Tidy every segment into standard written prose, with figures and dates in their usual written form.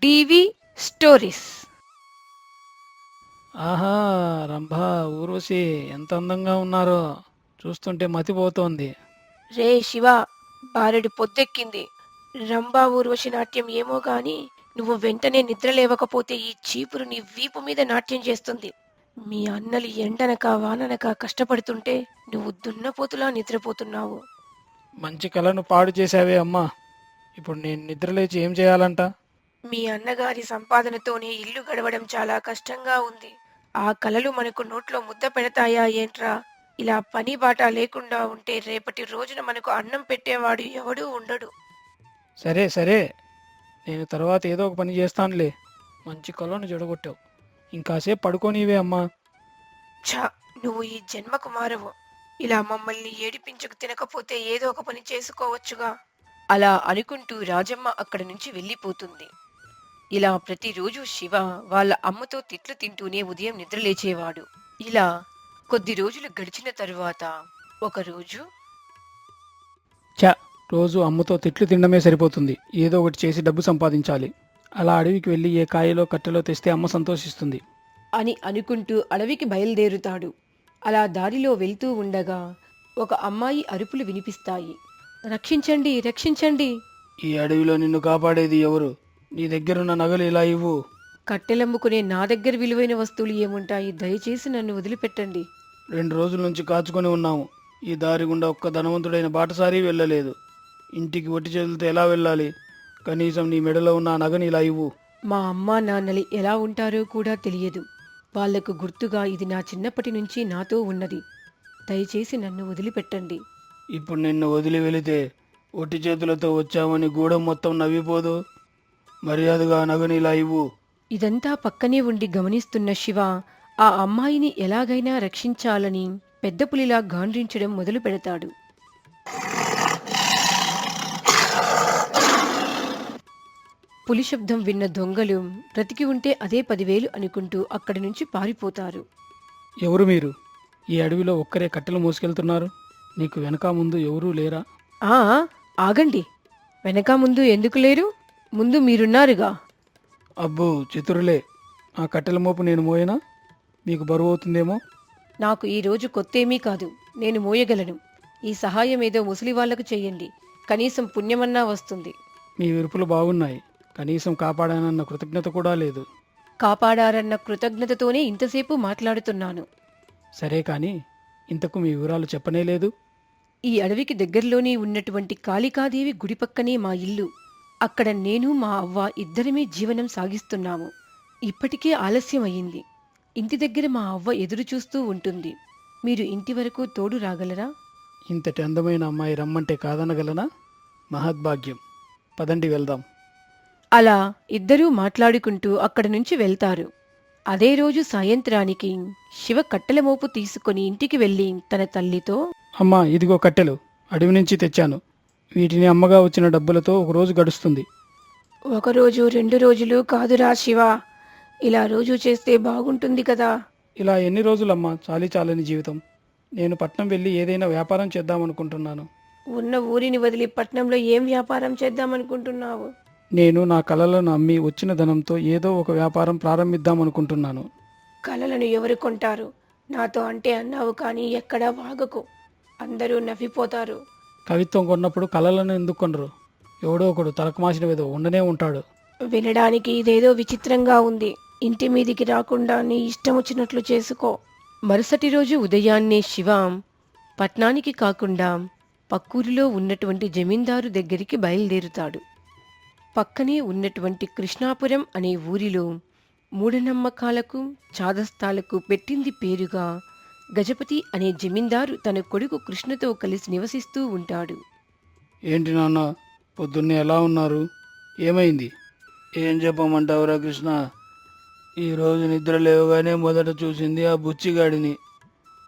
TV stories. ఆహా! రంభ, ఊర్వశి ఎంత అందంగా ఉన్నారో చూస్తుంటే మతిపోతోంది. రే శివ, బారెడు పొద్దెక్కింది. రంభా ఊర్వశి నాట్యం ఏమో గాని నువ్వు వెంటనే నిద్ర లేవకపోతే ఈ చీపురు నీ వీపు మీద నాట్యం చేస్తుంది. మీ అన్నలు ఎండనక వాననక కష్టపడుతుంటే నువ్వు దున్నపోతులా నిద్రపోతున్నావు. మంచి కలను పాడు చేశావే అమ్మా. ఇప్పుడు నేను నిద్రలేచి ఏం చేయాలంట? మీ అన్నగారి సంపాదనతోనే ఇల్లు గడవడం చాలా కష్టంగా ఉంది. ఆ కలలు మనకు నోట్లో ముద్ద పెడతాయా ఏంట్రా? ఇలా పని బాట లేకుండా ఉంటే రేపటి రోజున మనకు అన్నం పెట్టేవాడు ఎవడూ ఉండడు. సరే సరే, నేను తర్వాత ఏదో ఒక పని చేస్తానులే. మంచి కలను చెడగొట్టావు. ఇంకాసేపు పడుకోనివే అమ్మా. ఛ! నువ్వు ఈ జన్మకు మారవు. ఇలా మమ్మల్ని ఏడిపించుకు తినకపోతే ఏదో ఒక పని చేసుకోవచ్చుగా. అలా అనుకుంటూ రాజమ్మ అక్కడి నుంచి వెళ్ళిపోతుంది. ఇలా ప్రతిరోజు శివ వాళ్ళ అమ్మతో తిట్లు తింటూనే ఉదయం నిద్రలేచేవాడు. ఇలా కొద్ది రోజులు గడిచిన తరువాత ఒకరోజు ఛ! రోజు అమ్మతో తిట్లు తినడమే సరిపోతుంది. ఏదో ఒకటి చేసి డబ్బు సంపాదించాలి. అలా అడవికి వెళ్ళి ఏ కాయలో కట్టెలో తెస్తే అమ్మ సంతోషిస్తుంది. అని అనుకుంటూ అడవికి బయలుదేరుతాడు. అలా దారిలో వెళ్తూ ఉండగా ఒక అమ్మాయి అరుపులు వినిపిస్తాయి. రక్షించండి, రక్షించండి! ఈ అడవిలో నిన్ను కాపాడేది ఎవరు? నీ దగ్గరున్న నగలు ఇలా ఇవ్వు. కట్టెలమ్ముకునే నా దగ్గర విలువైన వస్తువులు ఏముంటాయి? దయచేసి నన్ను వదిలిపెట్టండి. 2 రోజుల నుంచి కాచుకొని ఉన్నాము. ఈ దారి గుండా ఒక్క ధనవంతుడైన బాటసారి వెళ్ళలేదు. ఇంటికి ఒట్టి చేతులతో ఎలా వెళ్ళాలి? కనీసం నీ మెడలో ఉన్న ఆ నగని ఇలా ఇవ్వు. మా అమ్మా నాన్నలు ఎలా ఉంటారో కూడా తెలియదు. వాళ్లకు గుర్తుగా ఇది నా చిన్నప్పటి నుంచి నాతో ఉన్నది. దయచేసి నన్ను వదిలిపెట్టండి. ఇప్పుడు నిన్ను వదిలి వెళితే ఒట్టి చేతులతో వచ్చామని గూడెం మొత్తం నవ్విపోదు. మర్యాదగా ఆ నగని ఇలా ఇవ్వు. ఇదంతా పక్కనే ఉండి గమనిస్తున్న శివ ఆ అమ్మాయిని ఎలాగైనా రక్షించాలని పెద్ద పులిలా గాండ్రించడం మొదలు పెడతాడు. పులి శబ్దం విన్న దొంగలు బ్రతికి ఉంటే అదే 10,000 అనుకుంటూ అక్కడి నుంచి పారిపోతారు. ఎవరు మీరు? ఈ అడవిలో ఒక్కరే కట్టెలు మోసుకెళ్తున్నారు. నీకు వెనక ముందు ఎవరూ లేరా? ఆ ఆగండి, వెనక ముందు ఎందుకు లేరు? ముందు మీరున్నారుగా. అబ్బో చితురులే. ఆ కట్టెల మోపు నేను మోయనా? మీకు బరువు అవుతుందేమో. నాకు ఈ రోజు కొత్తేమీ కాదు, నేను మోయగలను. ఈ సహాయం ఏదో ముసలి వాళ్లకు చెయ్యండి, కనీసం పుణ్యమన్నా వస్తుంది. మీ విరుపులు బాగున్నాయి. కనీసం కాపాడానన్న కృతజ్ఞత కూడా లేదు. కాపాడారన్న కృతజ్ఞతతోనే ఇంతసేపు మాట్లాడుతున్నాను. సరే కానీ ఇంతకు మీ వివరాలు చెప్పనే లేదు. ఈ అడవికి దగ్గరలోనే ఉన్నటువంటి కాళికాదేవి గుడి పక్కనే మా ఇల్లు. అక్కడ నేను మా అవ్వ ఇద్దరమే జీవనం సాగిస్తున్నాము. ఇప్పటికే ఆలస్యం అయ్యింది. ఇంటి దగ్గర మా అవ్వ ఎదురు చూస్తూ ఉంటుంది. మీరు ఇంటి వరకు తోడు రాగలరా? ఇంతటి అందమైన అమ్మాయి రమ్మంటే కాదనగలనా? మహద్భాగ్యం. పదండి వెళ్దాం. అలా ఇద్దరూ మాట్లాడుకుంటూ అక్కడి నుంచి వెళ్తారు. అదే రోజు సాయంత్రానికి శివ కట్టెల మోపు తీసుకుని ఇంటికి వెళ్ళి తన తల్లితో, అమ్మా, ఇదిగో కట్టెలు. అడవి నుంచి తెచ్చాను. వీటిని అమ్మగా వచ్చిన డబ్బులతో ఒక రోజు గడుస్తుంది. 1 రోజు 2 రోజులు కాదురా శివ, ఇలా రోజు చేస్తే బాగుంటుంది కదా. ఇలా ఎన్ని రోజులమ్మా చాలీ చాలని జీవితం? నేను పట్నం వెళ్ళి ఏదైనా వ్యాపారం చేద్దామనుకుంటున్నాను. ఉన్న ఊరిని వదిలి పట్నంలో ఏం వ్యాపారం చేద్దామనుకుంటున్నావు? నేను నా కళలను అమ్మి వచ్చిన ధనంతో ఏదో ఒక వ్యాపారం ప్రారంభిద్దామనుకుంటున్నాను. కలలను ఎవరు కొంటారు? నాతో అంటే అన్నావు కానీ ఎక్కడా వాగకు, అందరూ నవ్విపోతారు. కవిత్వం కొన్నప్పుడు కళలను ఎందుకు కొనరు? ఎవడో ఒకడు తలకమాసిన ఏదో ఉండనే ఉంటాడు. వినడానికి ఇదేదో విచిత్రంగా ఉంది. ఇంటి మీదికి రాకుండా నీ ఇష్టం వచ్చినట్లు చేసుకో. మరుసటి రోజు ఉదయాన్నే శివ పట్నానికి కాకుండా పక్కూరిలో ఉన్నటువంటి జమీందారు దగ్గరికి బయలుదేరుతాడు. పక్కనే ఉన్నటువంటి కృష్ణాపురం అనే ఊరిలో మూఢనమ్మకాలకు చాదస్తాలకు పెట్టింది పేరుగా గజపతి అనే జమీందారు తన కొడుకు కృష్ణతో కలిసి నివసిస్తూ ఉంటాడు. ఏంటి నాన్న, పొద్దున్నే ఎలా ఉన్నారు? ఏమైంది? ఏం చెప్పమంటావురా కృష్ణ? ఈరోజు నిద్ర లేవగానే మొదట చూసింది ఆ బుచ్చిగాడిని.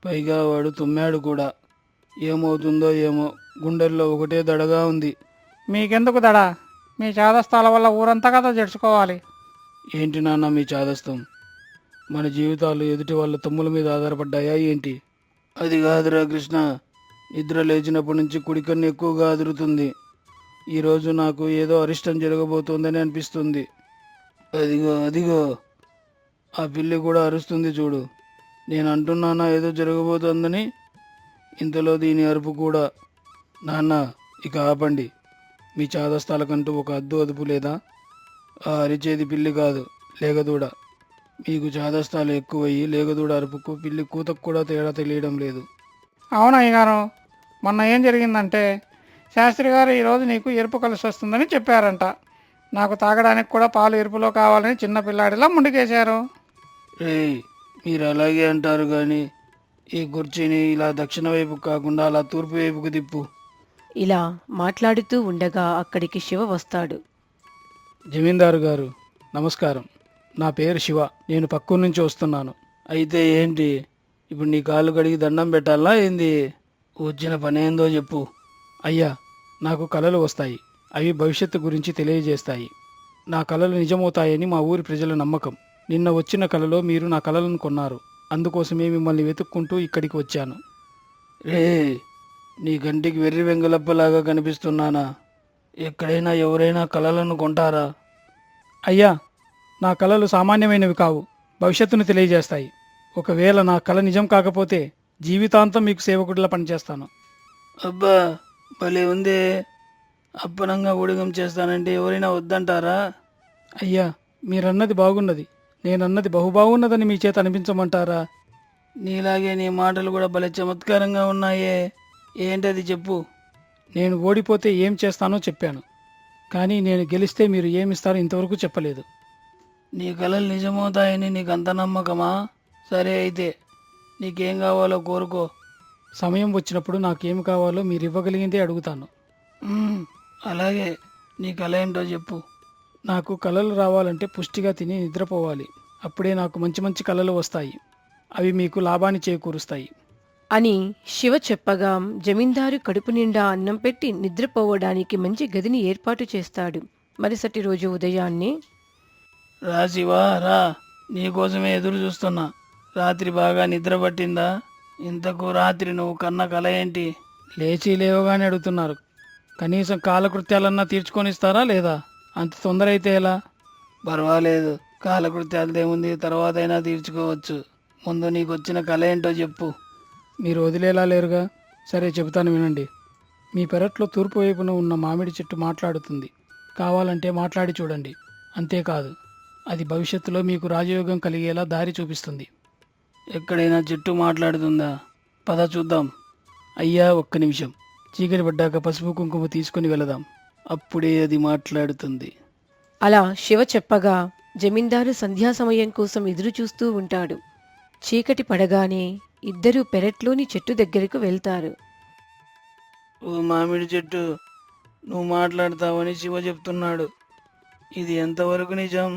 పైగా వాడు తుమ్మాడు కూడా. ఏమవుతుందో ఏమో, గుండెల్లో ఒకటే దడగా ఉంది. మీకెందుకు దడా? మీ చాదస్తాల వల్ల ఊరంతా కదా జడుచుకోవాలి. ఏంటి నాన్న మీ చాదస్తం? మన జీవితాలు ఎదుటి వాళ్ళ తమ్ముల మీద ఆధారపడ్డాయా ఏంటి? అది కాదురా కృష్ణ, నిద్ర లేచినప్పటి నుంచి కుడికన్ను ఎక్కువగా అదురుతుంది. ఈరోజు నాకు ఏదో అరిష్టం జరగబోతోందని అనిపిస్తుంది. అదిగో అదిగో ఆ పిల్లి కూడా అరుస్తుంది చూడు. నేను అంటున్నానా ఏదో జరగబోతోందని, ఇంతలో దీని అరుపు కూడా. నాన్న, ఇక ఆపండి. మీ చాదస్తాలకంటూ ఒక అద్దు అదుపు లేదా? ఆ అరిచేది పిల్లి కాదు, లేగదూడ. మీకు చాదస్తాలు ఎక్కువయ్యి లేగదూడ అరుపుకు పిల్లి కూతకు కూడా తేడా తెలియడం లేదు. అవును అయ్యగారు, మొన్న ఏం జరిగిందంటే శాస్త్రి గారు ఈరోజు నీకు ఎరుపు కలిసి వస్తుందని చెప్పారంట. నాకు తాగడానికి కూడా పాలు ఎరుపులో కావాలని చిన్న పిల్లాడిలా ముందుకేశారు. రేయ్, మీరు అలాగే అంటారు కానీ ఈ కుర్చీని ఇలా దక్షిణ వైపు కాకుండా అలా తూర్పు వైపుకు తిప్పు. ఇలా మాట్లాడుతూ ఉండగా అక్కడికి శివ వస్తాడు. జమీందారు గారు నమస్కారం. నా పేరు శివ. నేను పక్కూరు నుంచి వస్తున్నాను. అయితే ఏంటి, ఇప్పుడు నీ కాళ్ళు కడిగి దండం పెట్టాలా ఏంది? వచ్చిన పని ఏందో చెప్పు. అయ్యా, నాకు కలలు వస్తాయి. అవి భవిష్యత్తు గురించి తెలియజేస్తాయి. నా కలలు నిజమవుతాయని మా ఊరి ప్రజల నమ్మకం. నిన్న వచ్చిన కలలో మీరు నా కలలను కొన్నారు. అందుకోసమే మిమ్మల్ని వెతుక్కుంటూ ఇక్కడికి వచ్చాను. రే, నీ కంటికి వెర్రి వెంగలప్పలాగా కనిపిస్తున్నానా? ఎక్కడైనా ఎవరైనా కలలను కొంటారా? అయ్యా, నా కలలు సామాన్యమైనవి కావు, భవిష్యత్తును తెలియజేస్తాయి. ఒకవేళ నా కల నిజం కాకపోతే జీవితాంతం మీకు సేవకుడిలా పనిచేస్తాను. అబ్బా, భలే ఉందే. అప్పనంగా ఊడిగం చేస్తానంటే ఎవరైనా వద్దంటారా? అయ్యా, మీరన్నది బాగున్నది. నేనన్నది బహుబాగున్నదని మీ చేత అనిపించమంటారా? నీలాగే నీ మాటలు కూడా భలే చమత్కారంగా ఉన్నాయే. ఏంటది చెప్పు. నేను ఓడిపోతే ఏం చేస్తానో చెప్పాను, కానీ నేను గెలిస్తే మీరు ఏమిస్తారో ఇంతవరకు చెప్పలేదు. నీ కలలు నిజమవుతాయని నీకు అంత నమ్మకమా? సరే అయితే నీకేం కావాలో కోరుకో. సమయం వచ్చినప్పుడు నాకేం కావాలో మీరు ఇవ్వగలిగిందే అడుగుతాను. అలాగే, నీ కల ఏంటో చెప్పు. నాకు కలలు రావాలంటే పుష్టిగా తిని నిద్రపోవాలి. అప్పుడే నాకు మంచి మంచి కలలు వస్తాయి. అవి మీకు లాభాన్ని చేకూరుస్తాయి అని శివ చెప్పగా జమీందారు కడుపు నిండా అన్నం పెట్టి నిద్రపోవడానికి మంచి గదిని ఏర్పాటు చేస్తాడు. మరుసటి రోజు ఉదయాన్నే, రా శివా రా, నీకోసమే ఎదురు చూస్తున్నా. రాత్రి బాగా నిద్ర పట్టిందా? ఇంతకు రాత్రి నువ్వు కన్న కల ఏంటి? లేచి లేవగానే అడుగుతున్నారు. కనీసం కాలకృత్యాలన్నా తీర్చుకొనిస్తారా లేదా? అంత తొందర అయితే ఎలా? పర్వాలేదు, కాలకృత్యాలదేముంది, తర్వాత అయినా తీర్చుకోవచ్చు. ముందు నీకు వచ్చిన కల ఏంటో చెప్పు. మీరు వదిలేలా లేరుగా. సరే చెబుతాను వినండి. మీ పెరట్లో తూర్పు వైపున ఉన్న మామిడి చెట్టు మాట్లాడుతుంది. కావాలంటే మాట్లాడి చూడండి. అంతేకాదు, అది భవిష్యత్తులో మీకు రాజయోగం కలిగేలా దారి చూపిస్తుంది. ఎక్కడైనా చెట్టు మాట్లాడుతుందా? పద చూద్దాం. అయ్యా, ఒక్క నిమిషం. చీకటి పడ్డాక పసుపు కుంకుమ తీసుకుని వెళదాం. అప్పుడే అది మాట్లాడుతుంది. అలా శివ చెప్పగా జమీందారు సంధ్యా సమయం కోసం ఎదురు చూస్తూ ఉంటాడు. చీకటి పడగానే ఇద్దరూ పెరట్లోని చెట్టు దగ్గరకు వెళ్తారు. ఓ మామిడి చెట్టు, నువ్వు మాట్లాడతావని శివ చెప్తున్నాడు. ఇది ఎంతవరకు నిజం?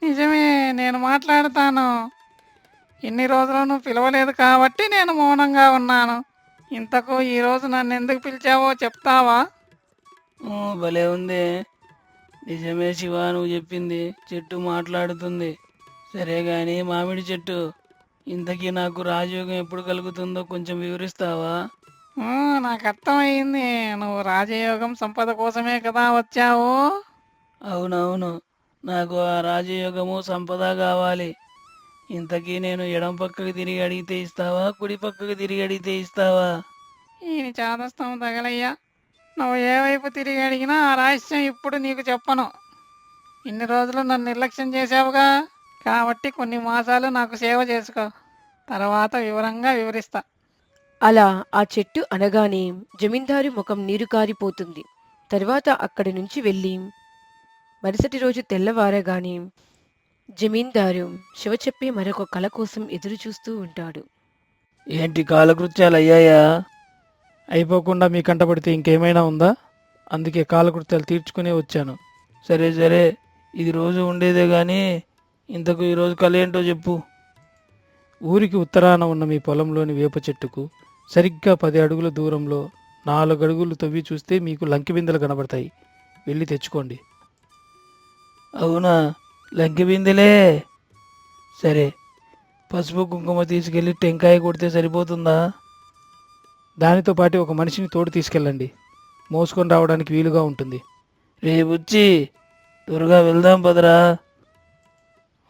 నిజమే, నేను మాట్లాడతాను. ఇన్ని రోజులు నువ్వు పిలవలేదు కాబట్టి నేను మౌనంగా ఉన్నాను. ఇంతకు ఈరోజు నన్ను ఎందుకు పిలిచావో చెప్తావా? భలే ఉంది. నిజమే శివ, నువ్వు చెప్పింది. చెట్టు మాట్లాడుతుంది. సరే గాని మామిడి చెట్టు, ఇంతకీ నాకు రాజయోగం ఎప్పుడు కలుగుతుందో కొంచెం వివరిస్తావా? నాకు అర్థమయ్యింది. నువ్వు రాజయోగం సంపద కోసమే కదా వచ్చావు. అవునవును, నాకు ఆ రాజయోగము సంపద కావాలి. ఇంతకీ నేను ఎడం పక్కకి తిరిగి అడిగితే ఇస్తావా, కుడి పక్కకి తిరిగి అడిగితే ఇస్తావా? ఈయన చాదస్తాం తగలయ్యా. నువ్వు ఏ వైపు తిరిగి అడిగినా ఆ రహస్యం ఇప్పుడు నీకు చెప్పను. ఇన్ని రోజులు నన్ను నిర్లక్ష్యం చేసావుగా, కాబట్టి కొన్ని మాసాలు నాకు సేవ చేసుకో. తర్వాత వివరంగా వివరిస్తా. అలా ఆ చెట్టు అనగానే జమీందారు ముఖం నీరు కారిపోతుంది. తర్వాత అక్కడి నుంచి వెళ్ళి మరుసటి రోజు తెల్లవారగానే జమీందారు శివ చెప్పే మరొక కల కోసం ఎదురు చూస్తూ ఉంటాడు. ఏంటి, కాలకృత్యాలు అయ్యాయా? అయిపోకుండా మీ కంటపడితే ఇంకేమైనా ఉందా? అందుకే కాలకృత్యాలు తీర్చుకునే వచ్చాను. సరే సరే, ఇది రోజు ఉండేదే కానీ ఇంతకు ఈరోజు కల ఏంటో చెప్పు. ఊరికి ఉత్తరాన ఉన్న మీ పొలంలోని వేప చెట్టుకు సరిగ్గా 10 అడుగుల దూరంలో 4 అడుగులు తవ్వి చూస్తే మీకు లంకి బిందెలు కనబడతాయి. వెళ్ళి తెచ్చుకోండి. అవునా, లంకి బిందెలే? సరే, పసుపు కుంకుమ తీసుకెళ్ళి టెంకాయ కొడితే సరిపోతుందా? దానితో పాటు ఒక మనిషిని తోడు తీసుకెళ్ళండి. మోసుకొని రావడానికి వీలుగా ఉంటుంది. రే బుచ్చి, త్వరగా వెళ్దాం పదరా.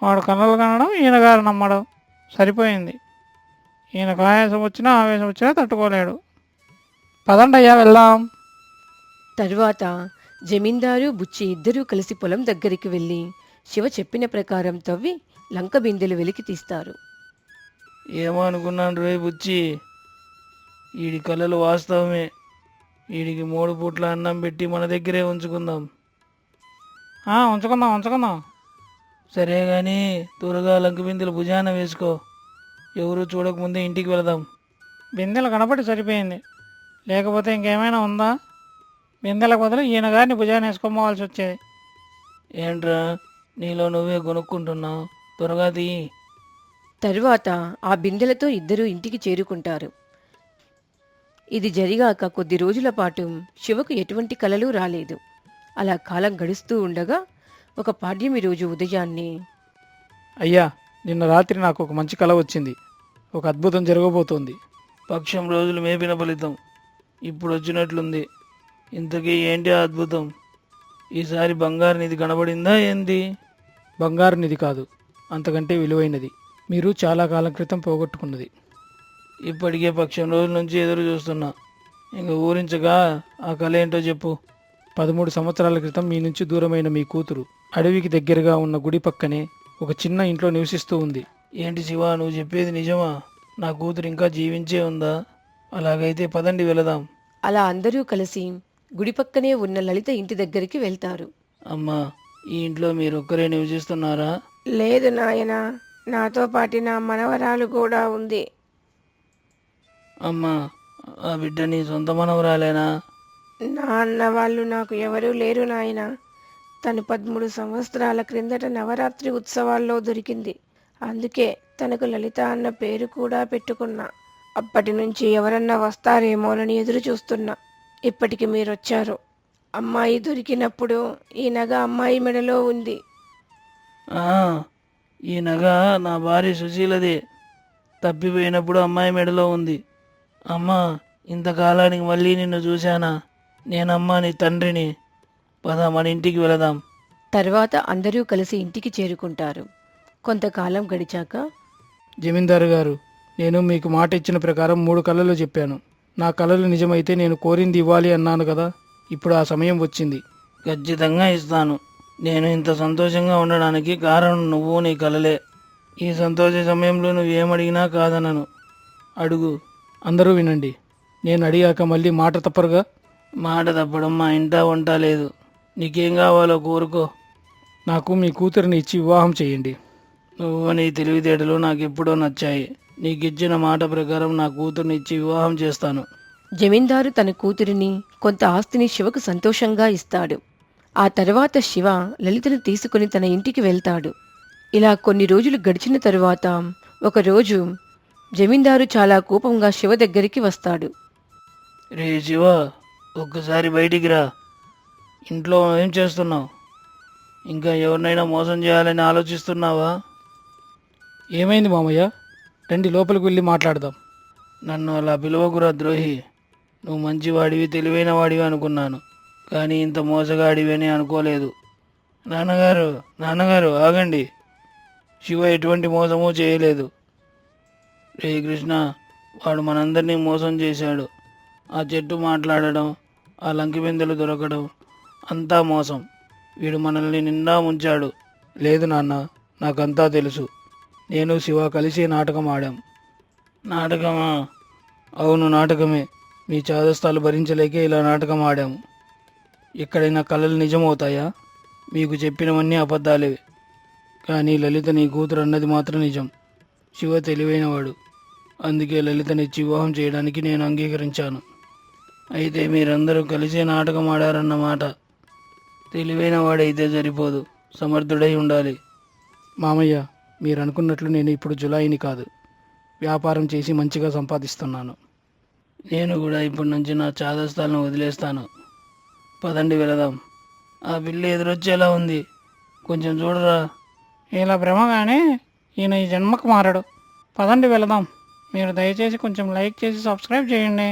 వాడు కలలు కనడం ఈయన గారు నమ్మడం సరిపోయింది. ఈయనకు ఆయాసం వచ్చినా ఆవేశం వచ్చినా తట్టుకోలేడు. పదండి అయ్యా వెళ్దాం. తరువాత జమీందారు బుచ్చి ఇద్దరూ కలిసి పొలం దగ్గరికి వెళ్ళి శివ చెప్పిన ప్రకారం తవ్వి లంక బిందెలు వెలికి తీస్తారు. ఏమో అనుకున్నాను రే బుచ్చి, వీడి కళలు వాస్తవమే. వీడికి 3 పూట్ల అన్నం పెట్టి మన దగ్గరే ఉంచుకుందాం. ఉంచుకుందాం ఉంచుకుందాం. సరే గాని త్వరగా లంక బిందెలు భుజాన వేసుకో. ఎవరు చూడకముందే ఇంటికి వెళదాం. బిందెలు కనబడి సరిపోయింది, లేకపోతే ఇంకేమైనా ఉందా? బిందెలకు బదులు ఈయన గారిని భుజాన్ని వేసుకోవాల్సి వచ్చేది. ఏంట్రా, నీలో నువ్వే కొనుక్కుంటున్నావు? త్వరగా తీ. తరువాత ఆ బిందెలతో ఇద్దరూ ఇంటికి చేరుకుంటారు. ఇది జరిగాక కొద్ది రోజుల పాటు శివకు ఎటువంటి కలలు రాలేదు. అలా కాలం గడుస్తూ ఉండగా ఒక పాడ్యమి రోజు ఉదయాన్నే అయ్యా, నిన్న రాత్రి నాకు ఒక మంచి కల వచ్చింది. ఒక అద్భుతం జరగబోతోంది. పక్షం రోజులు మేపిన ఫలితం ఇప్పుడు వచ్చినట్లుంది. ఇంతకీ ఏంటి ఆ అద్భుతం? ఈసారి బంగారు నిధి కనబడిందా ఏంది? బంగారు నిధి కాదు, అంతకంటే విలువైనది. మీరు చాలా కాలం క్రితం పోగొట్టుకున్నది. ఇప్పటికే పక్షం రోజుల నుంచి ఎదురు చూస్తున్నా. ఇంక ఊరించగా ఆ కళ ఏంటో చెప్పు. 13 సంవత్సరాల క్రితం మీ నుంచి దూరమైన మీ కూతురు అడవికి దగ్గరగా ఉన్న గుడి పక్కనే ఒక చిన్న ఇంట్లో నివసిస్తూ ఉంది. ఏంటి శివ, నువ్వు చెప్పేది నిజమా? నా కూతురు ఇంకా జీవించే ఉందా? అలాగైతే పదండి వెళదాం. అలా అందరూ కలిసి గుడి పక్కనే ఉన్న లలిత ఇంటి దగ్గరికి వెళ్తారు. అమ్మా, ఈ ఇంట్లో మీరొక్కరే నివసిస్తున్నారా? లేదు నాయనా, నాతో పాటు నా మనవరాలు కూడా ఉంది. అమ్మా, ఆ బిడ్డ నీ సొంత మనవరాలేనా? నా అన్న వాళ్ళు నాకు ఎవరూ లేరు నాయనా. తను 13 సంవత్సరాల క్రిందట నవరాత్రి ఉత్సవాల్లో దొరికింది. అందుకే తనకు లలిత అన్న పేరు కూడా పెట్టుకున్నా. అప్పటి నుంచి ఎవరన్నా వస్తారేమోనని ఎదురు చూస్తున్నా. ఇప్పటికి మీరొచ్చారు. అమ్మాయి దొరికినప్పుడు ఈ నగ అమ్మాయి మెడలో ఉంది. ఆ, ఈ నగ నా భార్య సుశీలదే. తప్పిపోయినప్పుడు అమ్మాయి మెడలో ఉంది. అమ్మా, ఇంతకాలానికి మళ్ళీ నిన్ను చూశానా? నేనమ్మా నీ తండ్రిని. పద, మన ఇంటికి వెళదాం. తర్వాత అందరూ కలిసి ఇంటికి చేరుకుంటారు. కొంతకాలం గడిచాక జమీందారు గారు, నేను మీకు మాట ఇచ్చిన ప్రకారం 3 కళలు చెప్పాను. నా కళలు నిజమైతే నేను కోరింది ఇవ్వాలి అన్నాను కదా. ఇప్పుడు ఆ సమయం వచ్చింది. ఖచ్చితంగా ఇస్తాను. నేను ఇంత సంతోషంగా ఉండడానికి కారణం నువ్వు, నీ కలలే. ఈ సంతోష సమయంలో నువ్వేమడిగినా కాదనను. అడుగు. అందరూ వినండి, నేను అడిగాక మళ్ళీ మాట తప్పరుగా. మాట తప్పడం మా ఇంట వంట లేదు. నీకేం కావాలో కోరుకో. నాకు మీ కూతురిని ఇచ్చి వివాహం చేయండి. నువ్వు నీ తెలివితేటలు నాకు ఎప్పుడో నచ్చాయి. నీకిచ్చిన మాట ప్రకారం నా కూతుర్ని ఇచ్చి వివాహం చేస్తాను. జమీందారు తన కూతురిని కొంత ఆస్తిని శివకు సంతోషంగా ఇస్తాడు. ఆ తర్వాత శివ లలితను తీసుకుని తన ఇంటికి వెళ్తాడు. ఇలా కొన్ని రోజులు గడిచిన తరువాత ఒకరోజు జమీందారు చాలా కోపంగా శివ దగ్గరికి వస్తాడు. రే శివ, ఒక్కసారి బయటికి రా. ఇంట్లో ఏం చేస్తున్నావు? ఇంకా ఎవరినైనా మోసం చేయాలని ఆలోచిస్తున్నావా? ఏమైంది మామయ్య? రండి, లోపలికి వెళ్ళి మాట్లాడదాం. నన్ను అలా పిలవకురా ద్రోహి. నువ్వు మంచివాడివి, తెలివైన వాడివి అనుకున్నాను, కానీ ఇంత మోసగాడివి అని అనుకోలేదు. నాన్నగారు ఆగండి. శివ ఎటువంటి మోసమూ చేయలేదు. రే కృష్ణ, వాడు మనందరినీ మోసం చేశాడు. ఆ చెట్టు మాట్లాడడం, ఆ లంకి బిందెలు దొరకడం అంతా మోసం. వీడు మనల్ని నిండా ముంచాడు. లేదు నాన్న, నాకంతా తెలుసు. నేను శివ కలిసి నాటకం ఆడాం. నాటకమా? అవును, నాటకమే. మీ చాదస్తాలు భరించలేకే ఇలా నాటకం ఆడాము. ఎక్కడైనా కళలు నిజమవుతాయా? మీకు చెప్పినవన్నీ అబద్ధాలే. కానీ లలిత నీ కూతురు అన్నది మాత్రం నిజం. శివ తెలివైనవాడు, అందుకే లలితనిచ్చి వివాహం చేయడానికి నేను అంగీకరించాను. అయితే మీరందరూ కలిసే నాటకం ఆడారన్నమాట. తెలివైన వాడైతే సరిపోదు, సమర్థుడై ఉండాలి. మామయ్య, మీరు అనుకున్నట్లు నేను ఇప్పుడు జులాయిని కాదు. వ్యాపారం చేసి మంచిగా సంపాదిస్తున్నాను. నేను కూడా ఇప్పటి నుంచి నా చాదస్తాలను వదిలేస్తాను. పదండి వెళదాం. ఆ పిల్ల ఎదురొచ్చేలా ఉంది, కొంచెం చూడరా. ఇలా భ్రమగానే ఈయన ఈ జన్మకు మారడు. పదండి వెళదాం. మీరు దయచేసి కొంచెం లైక్ చేసి సబ్స్క్రైబ్ చేయండి.